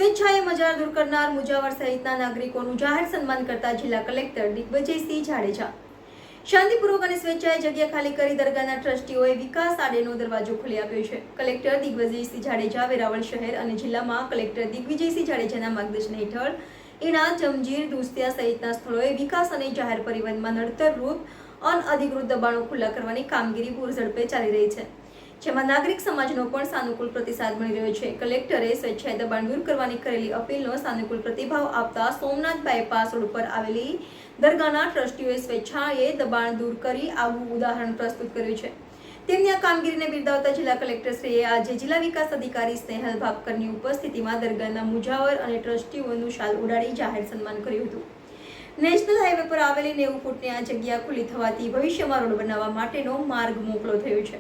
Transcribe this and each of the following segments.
સ્વેચ્છાએ મજાર દૂર કરનાર મુજાવર સહિતના નાગરિકોનું જાહેર સન્માન કરતા જિલ્લા કલેક્ટર દિગ્વિજયસિંહ જાડેજા। શાંતિપૂર્વક અને સ્વેચ્છાએ જગ્યા ખાલી કરી દરગાહના ટ્રસ્ટીઓએ વિકાસ આડેનો દરવાજો ખોલી આપ્યો છે। કલેક્ટર દિગ્વિજયસિંહ જાડેજા વેરાવળ શહેર અને જિલ્લામાં કલેક્ટર દિગ્વિજયસિંહ જાડેજાના માર્ગદર્શન હેઠળ ઈણા, જમજીર, દુસ્તિયા સહિતના સ્થળોએ વિકાસ અને જાહેર પરિવહનમાં નડતરરૂપ અનઅધિકૃત દબાણો ખુલ્લા કરવાની કામગીરી પૂરઝડપે ચાલી રહી છે, જેમાં નાગરિક સમાજનો પણ સાનુકૂળ પ્રતિસાદ મળી રહ્યો છે। કલેક્ટરે સ્વેચ્છાએ દબાણ દૂર કરવાની કરેલી અપીલનો સાનુકૂળ પ્રતિભાવ આપતા સોમનાથ બાયપાસ રોડ પર આવેલી દરગાહના ટ્રસ્ટીઓએ સ્વેચ્છાએ દબાણ દૂર કરી આગવું ઉદાહરણ પ્રસ્તુત કર્યું છે। તેમની આ કામગીરીને બિરદાવતા જિલ્લા કલેક્ટરશ્રીએ આજે જિલ્લા વિકાસ અધિકારી સ્નેહલ ભાપકરની ઉપસ્થિતિમાં દરગાહના મુજાવર અને ટ્રસ્ટીઓનું શાલ ઉડાડી જાહેર સન્માન કર્યું હતું। નેશનલ હાઈવે પર આવેલી 90 ફૂટની આ જગ્યા ખુલ્લી થવાથી ભવિષ્યમાં રોડ બનાવવા માટેનો માર્ગ મોકળો થયો છે।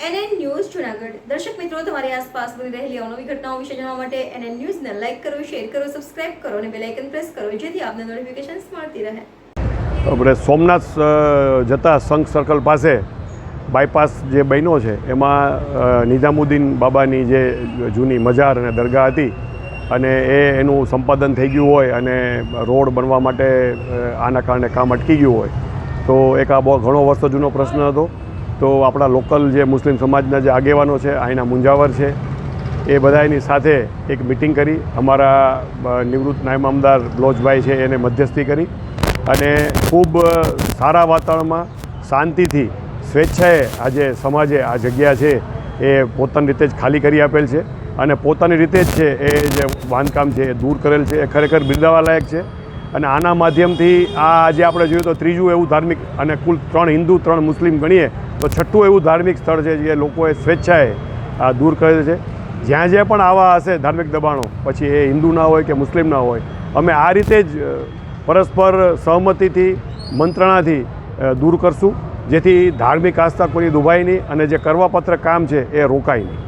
NN news Junagadh. દર્શક મિત્રો, તમારી આસપાસ બની રહેલી અવનવી ઘટનાઓ વિશે જાણવા માટે NN ન્યૂઝને લાઈક કરો, શેર કરો, સબસ્ક્રાઇબ કરો અને બેલ આઇકન પ્રેસ કરો, જેથી આપને નોટિફિકેશન્સ મળતી રહે। આપણે સોમનાથ જતા સંઘ સર્કલ પાસે બાયપાસ જે બન્યો છે એમાં નિઝામુદ્દીન બાબાની જે જૂની મજાર અને દરગાહ હતી અને એનું સંપાદન થઈ ગયું હોય અને રોડ બનવા માટે આના કારણે કામ અટકી ગયું હોય તો એક આ બહુ ઘણો વર્ષો જૂનો પ્રશ્ન હતો। તો આપણા લોકલ જે મુસ્લિમ સમાજના જે આગેવાનો છે, અહીંના મુંજાવર છે, એ બધાની સાથે એક મિટિંગ કરી અમારા નિવૃત્ત નાયબ મામદાર બ્લોચભાઈ છે એને મધ્યસ્થી કરી અને ખૂબ સારા વાતાવરણમાં શાંતિથી સ્વેચ્છાએ આજે સમાજે આ જગ્યા છે એ પોતાની રીતે જ ખાલી કરી આપેલ છે અને પોતાની રીતે જ છે એ જે બાંધકામ છે એ દૂર કરેલ છે, એ ખરેખર બિરદાવવા લાયક છે। અને આના માધ્યમથી આ આજે આપણે જોઈએ તો ત્રીજું એવું ધાર્મિક અને કુલ 3 હિન્દુ 3 મુસ્લિમ ગણીએ તો છઠ્ઠું એવું ધાર્મિક સ્થળ છે જે લોકોએ સ્વેચ્છાએ આ દૂર કરેલ છે। જ્યાં જ્યાં પણ આવા હશે ધાર્મિક દબાણો, પછી એ હિન્દુ ના હોય કે મુસ્લિમ ના હોય, અમે આ રીતે જ પરસ્પર સહમતિથી મંત્રણાથી દૂર કરશું, જેથી ધાર્મિક આસ્થા કોઈની દુભાય નહીં અને જે કરવાપત્ર કામ છે એ રોકાય નહીં।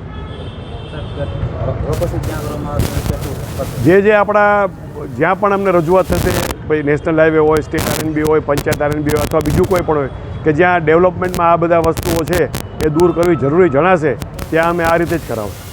જે આપણા જ્યાં પણ અમને રજૂઆત થશે, ભાઈ નેશનલ હાઈવે હોય, સ્ટેટ RNB હોય, પંચાયત RNB હોય અથવા બીજું કોઈ પણ હોય કે જ્યાં ડેવલપમેન્ટમાં આ બધા વસ્તુઓ છે એ દૂર કરવી જરૂરી જણાશે, ત્યાં અમે આ રીતે જ કરાવશું।